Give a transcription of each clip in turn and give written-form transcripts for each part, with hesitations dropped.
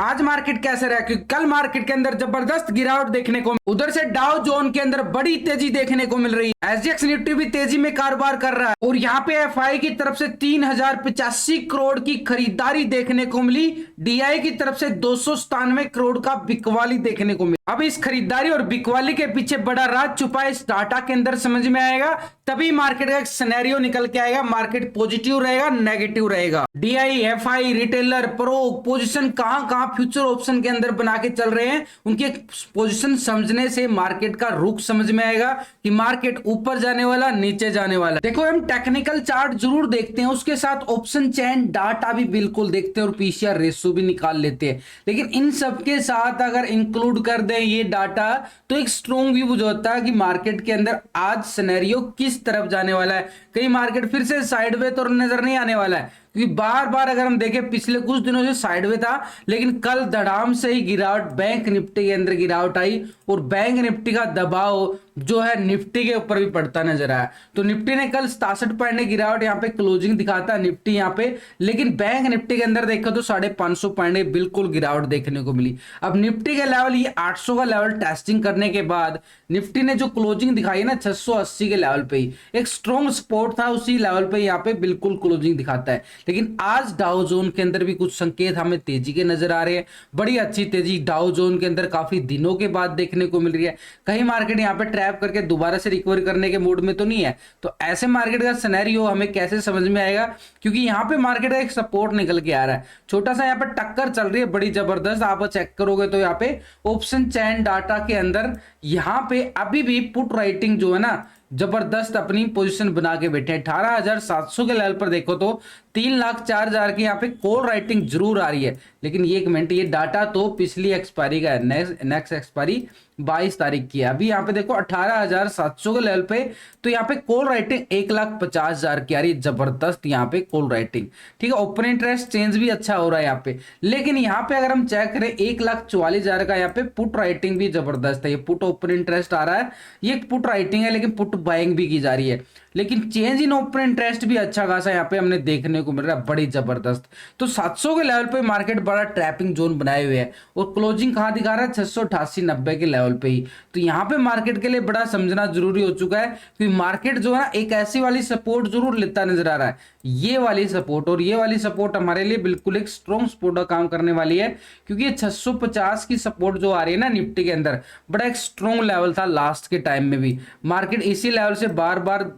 आज मार्केट कैसे रहा, क्योंकि कल मार्केट के अंदर जबरदस्त गिरावट देखने को, उधर से डाउ जोन के अंदर बड़ी तेजी देखने को मिल रही है। एसजीएक्स निफ्टी भी तेजी में कारोबार कर रहा है और यहाँ पे एफआई की तरफ से 3085 करोड़ की खरीदारी देखने को मिली। डीआई की तरफ से 297 करोड़ का बिकवाली देखने को मिला। अब इस खरीदारी और बिकवाली के पीछे बड़ा राज छुपा है, इस डाटा के अंदर समझ में आएगा, तभी मार्केट का एक सिनेरियो निकल के आएगा। मार्केट पॉजिटिव रहेगा, नेगेटिव रहेगा। DI, FI, retailer, pro position कहां फ्यूचर ऑप्शन के अंदर बना के चल रहे हैं, उनके पोजीशन समझने से मार्केट का रुख समझ में आएगा कि मार्केट ऊपर जाने वाला, नीचे जाने वाला। देखो, हम टेक्निकल चार्ट जरूर देखते हैं, उसके साथ ऑप्शन चेन डाटा भी बिल्कुल देखते हैं और पीसीआर रेशो भी निकाल लेते हैं। लेकिन इन सब के साथ अगर इंक्लूड कर दें ये डाटा, तो एक स्ट्रॉन्ग व्यू जो होता है कि मार्केट के अंदर आज सिनेरियो किस तरफ जाने वाला है। कहीं मार्केट फिर से साइडवे तो नजर नहीं आने वाला है, क्योंकि बार बार अगर हम देखें पिछले कुछ दिनों से साइडवे था, लेकिन कल धड़ाम से ही गिरावट, बैंक निफ्टी के अंदर गिरावट आई और बैंक निफ्टी का दबाव जो है निफ्टी के ऊपर भी पड़ता नजर आया। तो निफ्टी ने कल 67 पॉइंट गिरावट यहाँ पे क्लोजिंग दिखाता है निफ्टी यहाँ पे, लेकिन बैंक निफ्टी के अंदर देखो तो 550 पॉइंट बिल्कुल गिरावट देखने को मिली। अब निफ्टी का लेवल, ये 800 का लेवल टेस्टिंग करने के बाद निफ्टी ने जो क्लोजिंग दिखाई ना 680 के लेवल पे ही, एक स्ट्रॉन्ग सपोर्ट था, उसी लेवल पे यहाँ पे बिल्कुल क्लोजिंग दिखाता है। लेकिन आज डाउ जोन के अंदर भी कुछ संकेत हमें तेजी के नजर आ रहे हैं। बड़ी अच्छी तेजी डाउ जोन के अंदर काफी दिनों के बाद देखने को मिल रही है। कहीं मार्केट यहाँ पे ट्रैप करके दोबारा से रिकवर करने के मूड में तो नहीं है। तो ऐसे मार्केट का सिनेरियो हमें कैसे समझ में आएगा, क्योंकि यहाँ पे मार्केट का एक सपोर्ट निकल के आ रहा है, छोटा सा यहाँ पे टक्कर चल रही है बड़ी जबरदस्त। आप चेक करोगे तो यहाँ पे ऑप्शन चैन डाटा के अंदर यहाँ पे अभी भी पुट राइटिंग जो है ना जबरदस्त अपनी पोजीशन बना के बैठे हैं। 18,700 के लेवल पर देखो तो 3,04,000 की यहाँ पे कॉल राइटिंग जरूर आ रही है। लेकिन ये एक मिनट, ये डाटा तो पिछली एक्सपायरी का है, नेक्स्ट एक्सपायरी 22 तारीख की है। अभी यहाँ पे देखो 18,700 के लेवल पे, तो यहाँ पे कॉल राइटिंग 1,50,000 की आ रही है, जबरदस्त यहाँ पे कॉल राइटिंग। ठीक है, ओपन इंटरेस्ट चेंज भी अच्छा हो रहा है यहाँ पे। लेकिन यहाँ पे अगर हम चेक करें 1,44,000 का यहाँ पे पुट राइटिंग भी जबरदस्त है। ये पुट ओपन इंटरेस्ट आ रहा है, ये पुट राइटिंग है, लेकिन पुट बाइंग भी की जा रही है। लेकिन चेंज इन ओपन इंटरेस्ट भी अच्छा खासा यहाँ पे हमने देखने को मिल रहा है, बड़ी जबरदस्त। तो 700 के लेवल पे मार्केट बड़ा ट्रैपिंग जोन बनाए हुए है और क्लोजिंग कहां दिखा रहा है 688-90 के लेवल पे ही। तो यहाँ पे मार्केट के लिए बड़ा समझना जरूरी हो चुका है, क्योंकि मार्केट जो है ना एक ऐसी वाली सपोर्ट जरूर लेता नजर आ रहा है, ये वाली सपोर्ट, और ये वाली सपोर्ट हमारे लिए बिल्कुल एक स्ट्रॉन्ग सपोर्ट का काम करने वाली है। क्योंकि ये 650 की सपोर्ट जो आ रही है ना निफ्टी के अंदर, बड़ा एक स्ट्रॉन्ग लेवल था। लास्ट के टाइम में भी मार्केट इसी लेवल से बार बार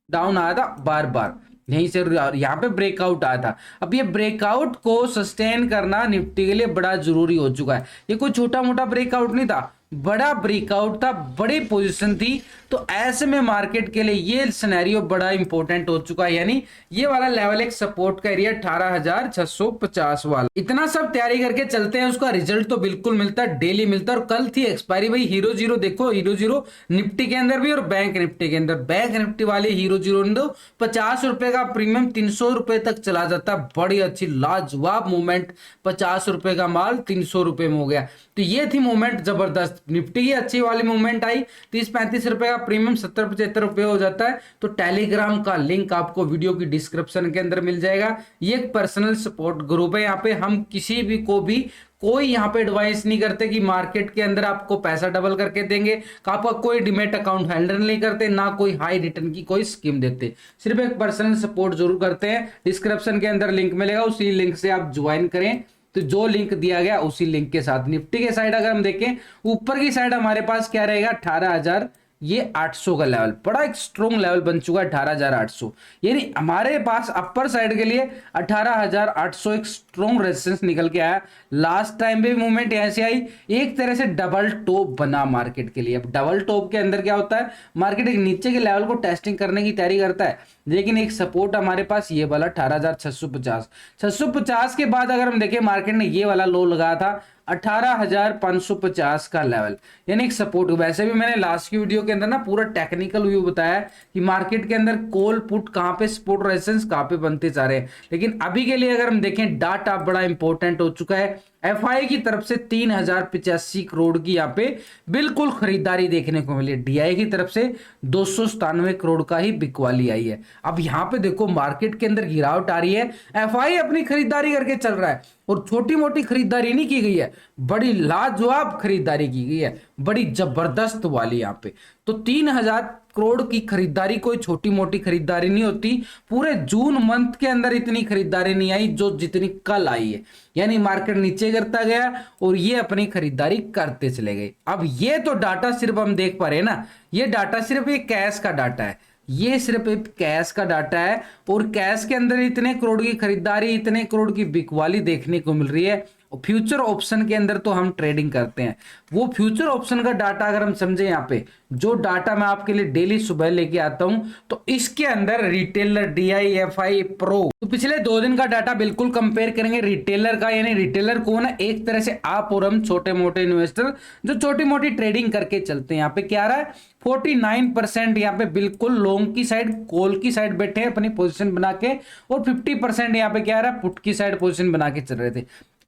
डाउन आया था, बार बार यहीं से यहाँ पे ब्रेकआउट आया था। अब ये ब्रेकआउट को सस्टेन करना निफ्टी के लिए बड़ा जरूरी हो चुका है। ये कोई छोटा मोटा ब्रेकआउट नहीं था, बड़ा ब्रेकआउट था, बड़ी पोजीशन थी। तो ऐसे में मार्केट के लिए ये सिनेरियो बड़ा इंपॉर्टेंट हो चुका है, यानी ये वाला लेवल एक सपोर्ट का एरिया 18,650 वाला। इतना सब तैयारी करके चलते हैं, उसका रिजल्ट तो बिल्कुल मिलता है, डेली मिलता है। और कल थी एक्सपायरी भाई, हीरो जीरो देखो, हीरो जीरो निफ्टी के अंदर भी और बैंक निफ्टी के अंदर। बैंक निफ्टी वाले हीरो जीरो ने 50 रुपए का प्रीमियम 300 रुपए तक चला जाता है, बड़ी अच्छी लाजवाब मूवमेंट। 50 रुपए का माल 300 रुपए में हो गया, तो ये थी मूवमेंट जबरदस्त। निफ्टी की अच्छी वाली मूवमेंट आई, 30-35 रुपए का प्रीमियम 70-75 रुपए हो जाता है। तो टेलीग्राम का लिंक आपको वीडियो की डिस्क्रिप्शन के अंदर मिल जाएगा। ये एक पर्सनल सपोर्ट ग्रुप है, यहाँ पे हम किसी भी को भी कोई यहाँ पे एडवाइस नहीं करते कि मार्केट के अंदर आपको पैसा डबल करके देंगे, आपका कोई डिमेट अकाउंट हैंडल नहीं करते, ना कोई हाई रिटर्न की कोई स्कीम देते, सिर्फ एक पर्सनल सपोर्ट जरूर करते हैं। डिस्क्रिप्शन के अंदर लिंक मिलेगा, उसी लिंक से आप ज्वाइन करें। तो जो लिंक दिया गया उसी लिंक के साथ निफ्टी के साइड अगर हम देखें, ऊपर की साइड हमारे पास क्या रहेगा 18,000 ये 800 का लेवल, बड़ा एक स्ट्रॉन्ग लेवल बन चुका है 18,800। यानी हमारे पास अपर साइड के लिए 18,800 एक स्ट्रॉन्ग रेजिस्टेंस निकल के आया। लास्ट टाइम भी मूवमेंट ऐसे आई, एक तरह से डबल टॉप बना मार्केट के लिए। अब डबल टॉप के अंदर क्या होता है, मार्केट एक नीचे के लेवल को टेस्टिंग करने की तैयारी करता है, लेकिन एक सपोर्ट हमारे पास ये वाला 18,650। 650 के बाद अगर हम देखें मार्केट ने ये वाला लो लगाया था 18,550 का लेवल, यानी एक सपोर्ट। वैसे भी मैंने लास्ट की वीडियो के अंदर ना पूरा टेक्निकल व्यू बताया कि मार्केट के अंदर कॉल पुट कहां पे सपोर्ट रेजिस्टेंस कहां पे बनते जा रहे हैं। लेकिन अभी के लिए अगर हम देखें डाटा बड़ा इंपॉर्टेंट हो चुका है। एफआई की तरफ से 3,085 करोड़ की यहाँ पे बिल्कुल खरीदारी देखने को मिली। डीआई की तरफ से 297 करोड़ का ही बिकवाली आई है। अब यहाँ पे देखो मार्केट के अंदर गिरावट आ रही है, एफआई अपनी खरीदारी करके चल रहा है और छोटी मोटी खरीदारी नहीं की गई है, बड़ी लाजवाब खरीदारी की गई है, बड़ी जबरदस्त वाली यहाँ पे। तो 3,000 करोड़ की खरीदारी कोई छोटी मोटी खरीदारी नहीं होती। पूरे जून मंथ के अंदर इतनी खरीदारी नहीं आई जो जितनी कल आई है, यानी मार्केट नीचे गिरता गया और ये अपनी खरीदारी करते चले गए। अब ये तो डाटा सिर्फ हम देख पा रहे हैं ना, ये डाटा सिर्फ एक कैश का डाटा है, ये सिर्फ एक कैश का डाटा है और कैश के अंदर इतने करोड़ की खरीदारी, इतने करोड़ की बिकवाली देखने को मिल रही है। फ्यूचर ऑप्शन के अंदर तो हम ट्रेडिंग करते हैं, वो फ्यूचर ऑप्शन का डाटा अगर हम समझे, यहाँ पे जो डाटा मैं आपके लिए डेली सुबह लेके आता हूं, तो इसके अंदर रिटेलर, DIFI प्रो, तो पिछले 2 दिन का डाटा बिल्कुल कंपेयर करेंगे रिटेलर का। यानी रिटेलर कौन है? एक तरह से आप और हम छोटे मोटे इन्वेस्टर जो छोटी मोटी ट्रेडिंग करके चलते हैं। यहाँ पे क्या आ रहा है? 49% यहाँ पे बिल्कुल लॉन्ग की साइड, कॉल की साइड बैठे हैं अपनी पोजीशन बना के, और 50% यहाँ पे क्या आ रहा है? पुट की साइड पोजीशन बना के चल रहे थे।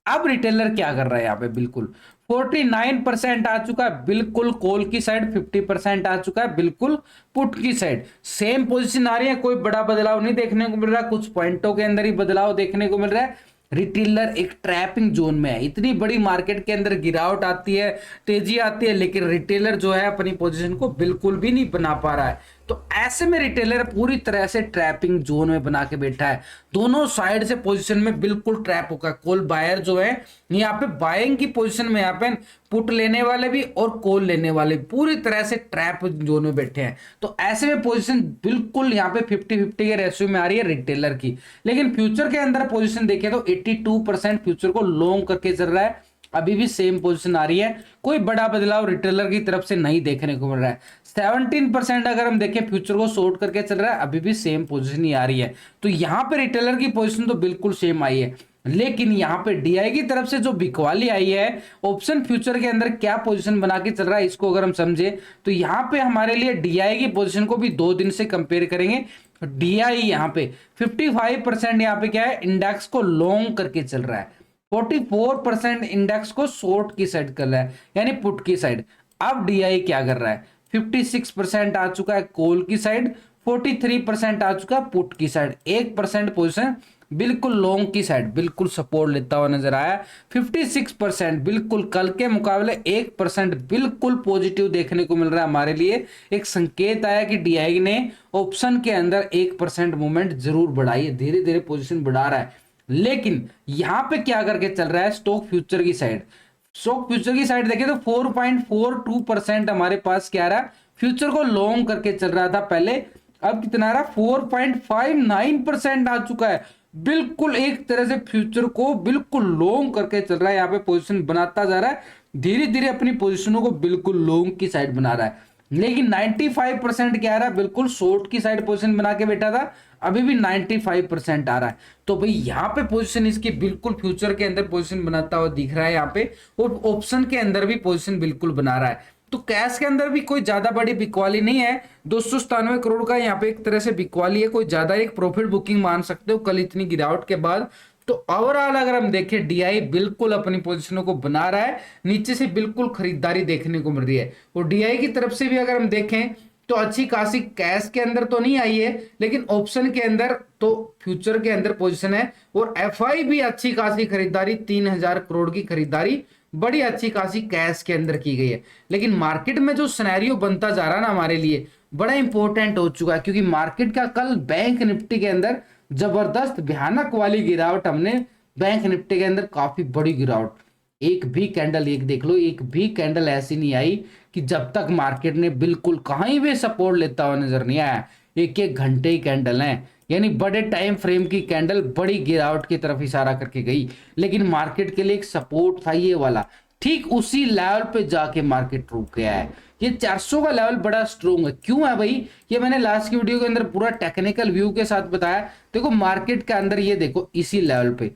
अब रिटेलर क्या कर रहा है? यहाँ पे बिल्कुल 49% आ चुका है बिल्कुल कॉल की साइड, 50% आ चुका है बिल्कुल पुट की साइड। सेम पोजीशन आ रही है, कोई बड़ा बदलाव नहीं देखने को मिल रहा, कुछ पॉइंटों के अंदर ही बदलाव देखने को मिल रहा है। रिटेलर एक ट्रैपिंग जोन में है। इतनी बड़ी मार्केट के अंदर गिरावट आती है, तेजी आती है, लेकिन रिटेलर जो है अपनी पोजीशन को बिल्कुल भी नहीं बना पा रहा है। तो ऐसे में रिटेलर पूरी तरह से ट्रैपिंग जोन में बना के बैठा है, दोनों साइड से पोजीशन में बिल्कुल ट्रैप होगा। कॉल बायर जो है यहाँ पे बाइंग की पोजीशन में, यहाँ पे पुट लेने वाले भी और कॉल लेने वाले पूरी तरह से ट्रैप जोन में बैठे हैं। तो ऐसे में पोजीशन बिल्कुल यहाँ पे 50-50 के रेशियो में आ रही है रिटेलर की। लेकिन फ्यूचर के अंदर पोजीशन देखें तो 82% फ्यूचर को लॉन्ग करके चल रहा है, अभी भी सेम पोजीशन आ रही है, कोई बड़ा बदलाव रिटेलर की तरफ से नहीं देखने को मिल रहा है। 17% अगर हम देखें फ्यूचर को शॉर्ट करके चल रहा है, अभी भी सेम पोजीशन ही आ रही है। तो यहाँ पे रिटेलर की पोजीशन तो बिल्कुल सेम आई है, लेकिन यहाँ पे DI की तरफ से जो बिकवाली आई है, ऑप्शन फ्यूचर के अंदर क्या पोजीशन बना के चल रहा है, इसको अगर हम समझे तो यहाँ पे हमारे लिए DI की पोजीशन को भी 2 दिन से कंपेयर करेंगे। DI यहाँ पे 55% यहाँ पे क्या है? इंडेक्स को लॉन्ग करके चल रहा है, 44% इंडेक्स को शॉर्ट की साइड कर रहा है, यानी पुट की साइड। अब DI क्या कर रहा है? 56% आ चुका है कॉल की साइड, 43% आ चुका है पुट की साइड, 1% पोजीशन बिल्कुल लॉन्ग की साइड बिल्कुल सपोर्ट लेता हुआ नजर आया। 56% बिल्कुल कल के मुकाबले 1% बिल्कुल पॉजिटिव देखने को मिल रहा है हमारे लिए। एक संकेत आया कि DI ने ऑप्शन के अंदर 1% मूवमेंट जरूर बढ़ाई है, धीरे धीरे पोजीशन बढ़ा रहा है। लेकिन यहां पे क्या करके चल रहा है? स्टॉक फ्यूचर की साइड, स्टॉक फ्यूचर की साइड देखें तो 4.42% हमारे पास क्या रहा? फ्यूचर को लॉन्ग करके चल रहा था पहले, अब कितना रहा? 4.59% आ चुका है, बिल्कुल एक तरह से फ्यूचर को बिल्कुल लॉन्ग करके चल रहा है। यहाँ पे पोजीशन बनाता जा रहा है, धीरे धीरे अपनी पोजीशनों को बिल्कुल लॉन्ग की साइड बना रहा है। लेकिन 95% क्या आ रहा है? बिल्कुल शॉर्ट की साइड पोजीशन बना के बैठा था, अभी भी 95% आ रहा है। तो भाई यहाँ पे पोजीशन इसकी बिल्कुल फ्यूचर के अंदर पोजीशन बनाता हुआ दिख रहा है यहाँ पे, और ऑप्शन के अंदर भी पोजीशन बिल्कुल बना रहा है। तो कैश के अंदर भी कोई ज्यादा बड़ी बिकवाली नहीं है, 297 करोड़ का यहाँ पे एक तरह से बिकवाली है, कोई ज्यादा एक प्रॉफिट बुकिंग मान सकते हो कल इतनी गिरावट के बाद। तो ओवरऑल अगर हम देखें DI बिल्कुल अपनी पोजीशनों को बना रहा है, नीचे से बिल्कुल खरीदारी देखने को मिल रही है। और DI की तरफ से भी अगर हम देखें तो अच्छी खासी कैश के अंदर तो नहीं आई है, लेकिन ऑप्शन के अंदर तो फ्यूचर के अंदर पोजीशन है। और FI भी अच्छी खासी खरीदारी, 3,000 करोड़ की खरीदारी बड़ी अच्छी खासी कैश के अंदर की गई है। लेकिन मार्केट में जो सिनेरियो बनता जा रहा है ना हमारे लिए बड़ा इंपॉर्टेंट हो चुका है, क्योंकि मार्केट का कल बैंक निफ्टी के अंदर जबरदस्त भयानक वाली गिरावट, हमने बैंक निफ्टी के अंदर काफी बड़ी गिरावट, एक भी कैंडल, एक देख लो, एक भी कैंडल ऐसी नहीं आई कि जब तक मार्केट ने बिल्कुल कहीं भी सपोर्ट लेता हुआ नजर नहीं आया। एक एक घंटे ही कैंडल है, यानी बड़े टाइम फ्रेम की कैंडल बड़ी गिरावट की तरफ इशारा करके गई। लेकिन मार्केट के लिए एक सपोर्ट था ये वाला, ठीक उसी लेवल पे जाके मार्केट रुक गया है। ये 400 का लेवल बड़ा स्ट्रोंग है। क्यों है भाई? ये मैंने लास्ट की वीडियो के अंदर पूरा टेक्निकल व्यू के साथ बताया। देखो मार्केट के अंदर ये देखो इसी लेवल पे,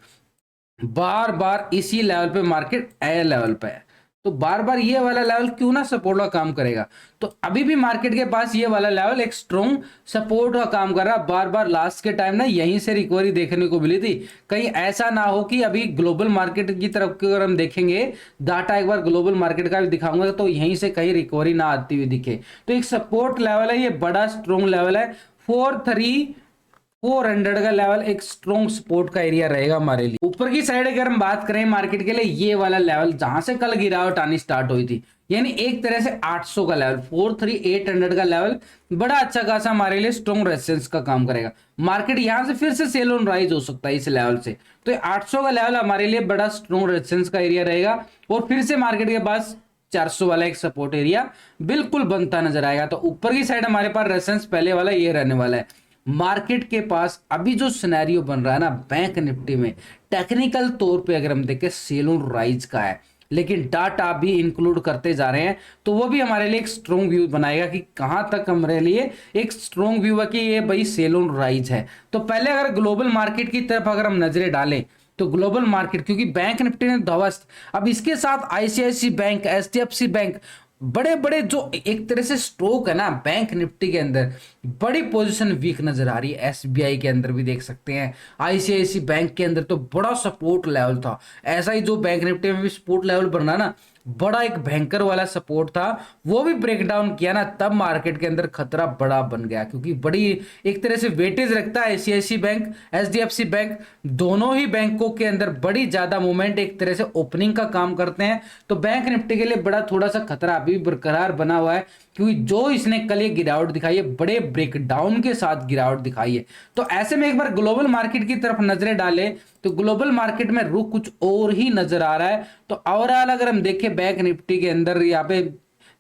बार बार इसी लेवल पे मार्केट ए लेवल पे है, तो बार बार ये वाला लेवल क्यों ना सपोर्ट का काम करेगा। तो अभी भी मार्केट के पास ये वाला लेवल एक स्ट्रॉन्ग सपोर्ट का काम कर रहा है। बार बार लास्ट के टाइम ना यहीं से रिकवरी देखने को मिली थी। कहीं ऐसा ना हो कि अभी ग्लोबल मार्केट की तरफ की अगर हम देखेंगे डाटा, एक बार ग्लोबल मार्केट का भी दिखाऊंगा, तो यहीं से कहीं रिकवरी ना आती हुई दिखे। तो एक सपोर्ट लेवल है, ये बड़ा स्ट्रॉन्ग लेवल है, 400 का लेवल एक स्ट्रॉन्ग सपोर्ट का एरिया रहेगा हमारे लिए। ऊपर की साइड अगर हम बात करें मार्केट के लिए, ये वाला लेवल जहां से कल गिरावट आनी स्टार्ट हुई थी, यानी एक तरह से 800 का लेवल, 43800 का लेवल बड़ा अच्छा खासा हमारे लिए स्ट्रॉन्ग रेजिस्टेंस का काम करेगा। मार्केट यहां से फिर से सेल ऑन राइज हो सकता है इस लेवल से, तो 800 का लेवल हमारे लिए बड़ा स्ट्रॉन्ग रेजिस्टेंस का एरिया रहेगा। और फिर से मार्केट के पास 400 वाला एक सपोर्ट एरिया बिल्कुल बनता नजर आएगा। तो ऊपर की साइड हमारे पास रेजिस्टेंस पहले वाला ये रहने वाला है। मार्केट के पास अभी जो सिनेरियो बन रहा है ना बैंक निफ्टी में, टेक्निकल तौर पे अगर हम देखें सेल ऑन राइज का है, लेकिन डाटा भी इंक्लूड करते जा रहे हैं, तो वो भी हमारे लिए एक स्ट्रॉन्ग व्यू बनाएगा कि कहां तक हमारे लिए एक स्ट्रॉन्ग व्यू है कि ये भाई सेल ऑन राइज है। तो पहले अगर ग्लोबल मार्केट की तरफ अगर हम नजरें डालें, तो ग्लोबल मार्केट, क्योंकि बैंक निफ्टी ने ध्वस्त, अब इसके साथ आईसीआईसी बैंक, एचडीएफसी बैंक, बड़े बड़े जो एक तरह से स्टॉक है ना बैंक निफ्टी के अंदर, बड़ी पोजीशन वीक नजर आ रही है। एसबीआई के अंदर भी देख सकते हैं, आईसीआईसी बैंक के अंदर तो बड़ा सपोर्ट लेवल था, ऐसा ही जो बैंक निफ्टी में भी सपोर्ट लेवल बनना ना, बड़ा एक भयंकर वाला सपोर्ट था, वो भी ब्रेक डाउन किया ना, तब मार्केट के अंदर खतरा बड़ा बन गया। क्योंकि बड़ी एक तरह से वेटेज रखता है आईसीआईसी बैंक, एचडीएफसी बैंक, दोनों ही बैंकों के अंदर बड़ी ज्यादा मूवमेंट एक तरह से ओपनिंग का काम करते हैं। तो बैंक निफ्टी के लिए बड़ा थोड़ा सा खतरा अभी बरकरार बना हुआ है, क्योंकि जो इसने कल ये गिरावट दिखाई है, बड़े ब्रेकडाउन के साथ गिरावट दिखाई है। तो ऐसे में एक बार ग्लोबल मार्केट की तरफ नजरें डालें, तो ग्लोबल मार्केट में रुख कुछ और ही नजर आ रहा है। तो ओवरऑल अगर हम देखें बैंक निफ्टी के अंदर, यहाँ पे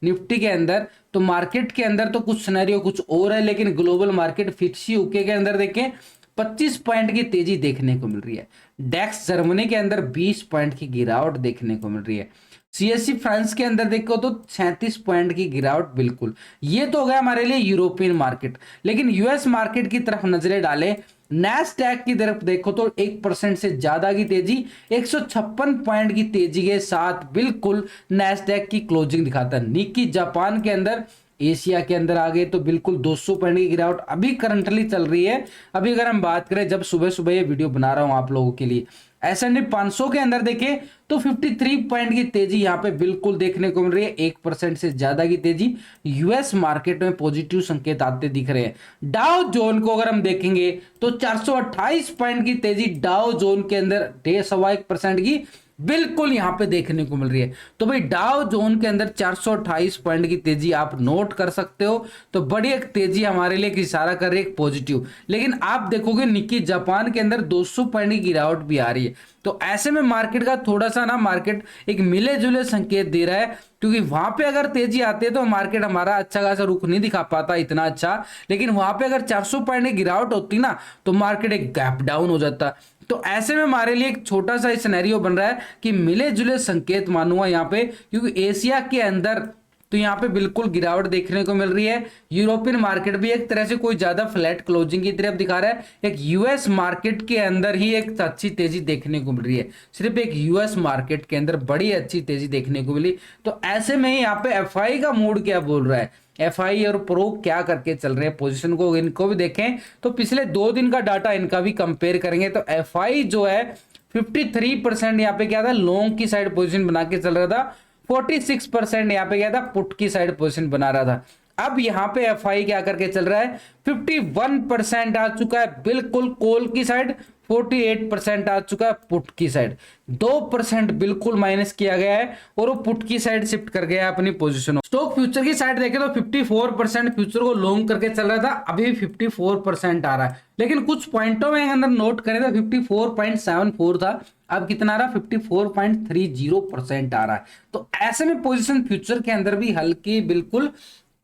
निफ्टी के अंदर, तो मार्केट के अंदर तो कुछ सिनेरियो कुछ और है, लेकिन ग्लोबल मार्केट फिक्सी यूके के अंदर देखें 25 पॉइंट की तेजी देखने को मिल रही है। डेक्स जर्मनी के अंदर 20 पॉइंट की गिरावट देखने को मिल रही है। सीएससी फ्रांस के अंदर देखो तो 37 पॉइंट की गिरावट बिल्कुल। ये तो हो गया हमारे लिए यूरोपियन मार्केट, लेकिन यूएस मार्केट की तरफ नजरें डालें, नैस्डैक की तरफ देखो तो 1% से ज्यादा की तेजी, 156 पॉइंट की तेजी के साथ बिल्कुल नैस्डैक की क्लोजिंग दिखाता है। निक्की जापान के अंदर, एशिया के अंदर आ गए तो बिल्कुल 200 पॉइंट की गिरावट अभी करंटली चल रही है। अभी अगर हम बात करें, जब सुबह सुबह ये वीडियो बना रहा हूं आप लोगों के लिए, S&P 500 के अंदर देखें तो 53 पॉइंट की तेजी यहाँ पे बिल्कुल देखने को मिल रही है, 1% से ज्यादा की तेजी। यूएस मार्केट में पॉजिटिव संकेत आते दिख रहे हैं। डाउ जोन को अगर हम देखेंगे तो 428 पॉइंट की तेजी डाउ जोन के अंदर, 1.25% की बिल्कुल यहां पे देखने को मिल रही है। तो भाई डाउ जोन के अंदर 428 पॉइंट की तेजी आप नोट कर सकते हो, तो बड़ी एक तेजी हमारे लिए इशारा कर रही है पॉजिटिव। लेकिन आप देखोगे निक्की जापान के अंदर 200 पॉइंट की गिरावट भी आ रही है। तो ऐसे में मार्केट का थोड़ा सा ना, मार्केट एक मिले जुले संकेत दे रहा है, क्योंकि वहां पे अगर तेजी आती है तो मार्केट हमारा अच्छा खासा रुख नहीं दिखा पाता इतना अच्छा, लेकिन वहां पे अगर 400 पॉइंट की गिरावट होती ना, तो मार्केट एक गैप डाउन हो जाता। तो ऐसे में हमारे लिए एक छोटा सा सिनेरियो बन रहा है कि मिले जुले संकेत मानूंगा यहाँ पे, क्योंकि एशिया के अंदर तो यहाँ पे बिल्कुल गिरावट देखने को मिल रही है। यूरोपियन मार्केट भी एक तरह से कोई ज्यादा फ्लैट क्लोजिंग की तरफ दिखा रहा है। एक यूएस मार्केट के अंदर ही एक अच्छी तेजी देखने को मिल रही है, सिर्फ एक यूएस मार्केट के अंदर बड़ी अच्छी तेजी देखने को मिली। तो ऐसे में ही यहाँ पे एफआई का मूड क्या बोल रहा है, एफआई और प्रो क्या करके चल रहे हैं पोजीशन को, इनको भी देखें तो पिछले 2 दिन का डाटा इनका भी कंपेयर करेंगे, तो एफआई जो है 53% यहाँ पे क्या था, लॉन्ग की साइड पोजीशन बना के चल रहा था, 46% यहाँ पे क्या था, पुट की साइड पोजीशन बना रहा था। अब यहाँ पे एफआई क्या करके चल रहा है, 51% आ चुका है बिल्कुल कॉल की साइड, 48% आ चुका है पुट की साइड, 2% बिल्कुल माइनस किया गया है और वो पुट की साइड शिफ्ट कर गया है अपनी पोजीशन। स्टॉक फ्यूचर की साइड देखें तो 54% फ्यूचर को लॉन्ग करके चल रहा था, अभी 54% आ रहा है। लेकिन कुछ पॉइंटों में अंदर नोट करें तो 54.74 था, अब कितना आ रहा, 54.30% आ रहा है। तो ऐसे में पोजीशन फ्यूचर के अंदर भी हल्की बिल्कुल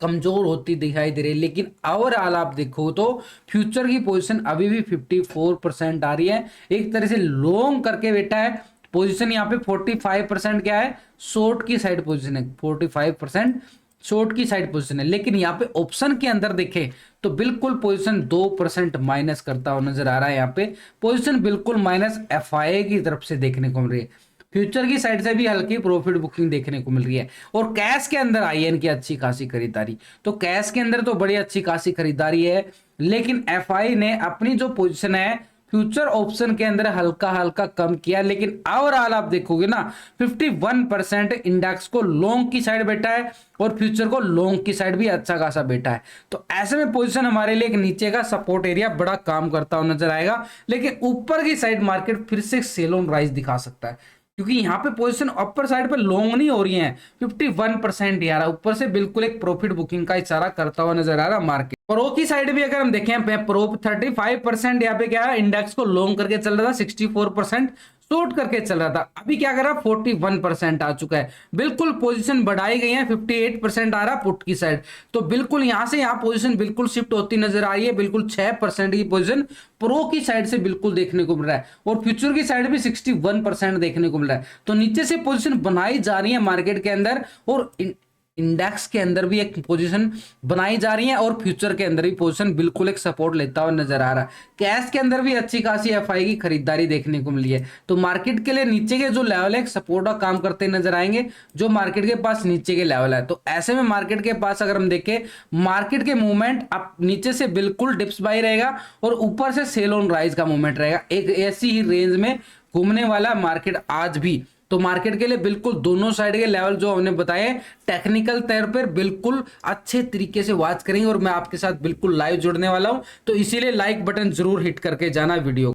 कमजोर होती दिखाई दे रही है। लेकिन ओवरऑल आप देखो तो फ्यूचर की पोजीशन अभी भी 54% आ रही है, एक तरह से लॉन्ग करके बैठा है। पोजीशन यहाँ पे 45% क्या है, शॉर्ट की साइड पोजीशन है, 45% शॉर्ट की साइड पोजीशन है। लेकिन यहाँ पे ऑप्शन के अंदर देखें तो बिल्कुल पोजीशन 2% माइनस करता हुआ नजर आ रहा है। यहाँ पे पोजीशन बिल्कुल माइनस एफआईआई की तरफ से देखने को मिल रही है। फ्यूचर की साइड से भी हल्की प्रॉफिट बुकिंग देखने को मिल रही है। और कैश के अंदर आईएन की अच्छी खासी खरीदारी, तो कैश के अंदर तो बड़ी अच्छी खासी खरीदारी है। लेकिन एफआई ने अपनी जो पोजीशन है फ्यूचर ऑप्शन के अंदर हल्का हल्का कम किया, लेकिन ओवरऑल आप देखोगे ना 51% इंडेक्स को लॉन्ग की साइड बैठा है और फ्यूचर को लॉन्ग की साइड भी अच्छा खासा बैठा है। तो ऐसे में पोजीशन हमारे लिए एक नीचे का सपोर्ट एरिया बड़ा काम करता हुआ नजर आएगा, लेकिन ऊपर की साइड मार्केट फिर से सेल ऑन राइज दिखा सकता है, क्योंकि यहाँ पे पोजीशन अपर साइड पे लॉन्ग नहीं हो रही है। 51% यार ऊपर से बिल्कुल एक प्रॉफिट बुकिंग का इशारा करता हुआ नजर आ रहा है मार्केट। प्रो की साइड भी अगर हम देखें, प्रो 35% यहाँ पे क्या है, इंडेक्स को लॉन्ग करके चल रहा था, 64% शॉर्ट करके चल रहा था, अभी क्या कर रहा है 41% आ चुका है। बिल्कुल पोजीशन बढ़ाई गई है, 58% आ रहा पुट की साइड। तो बिल्कुल यहां से यहां पोजीशन बिल्कुल शिफ्ट होती नजर आ रही है। बिल्कुल 6% की पोजीशन प्रो की साइड से बिल्कुल देखने को मिल रहा है और फ्यूचर की साइड भी 61% देखने को मिल रहा है। तो नीचे से पोजीशन बनाई जा रही है मार्केट के अंदर और इंडेक्स के अंदर भी एक पोजीशन बनाई जा रही है और फ्यूचर के अंदर भी पोजीशन बिल्कुल एक सपोर्ट लेता हुआ नजर आ रहा है। कैश के अंदर भी अच्छी खासी एफआई की खरीदारी देखने को मिली है। तो मार्केट के लिए नीचे के जो लेवल है सपोर्ट का काम करते नजर आएंगे, जो मार्केट के पास नीचे के लेवल है। तो ऐसे में मार्केट के पास अगर हम देखें, मार्केट के मूवमेंट अब नीचे से बिल्कुल डिप्स बाई रहेगा और ऊपर से सेल ऑन राइज का मूवमेंट रहेगा। एक ऐसी ही रेंज में घूमने वाला मार्केट आज भी। तो मार्केट के लिए बिल्कुल दोनों साइड के लेवल जो हमने बताए टेक्निकल तौर पर बिल्कुल अच्छे तरीके से वॉच करेंगे और मैं आपके साथ बिल्कुल लाइव जुड़ने वाला हूं। तो इसीलिए लाइक बटन जरूर हिट करके जाना वीडियो।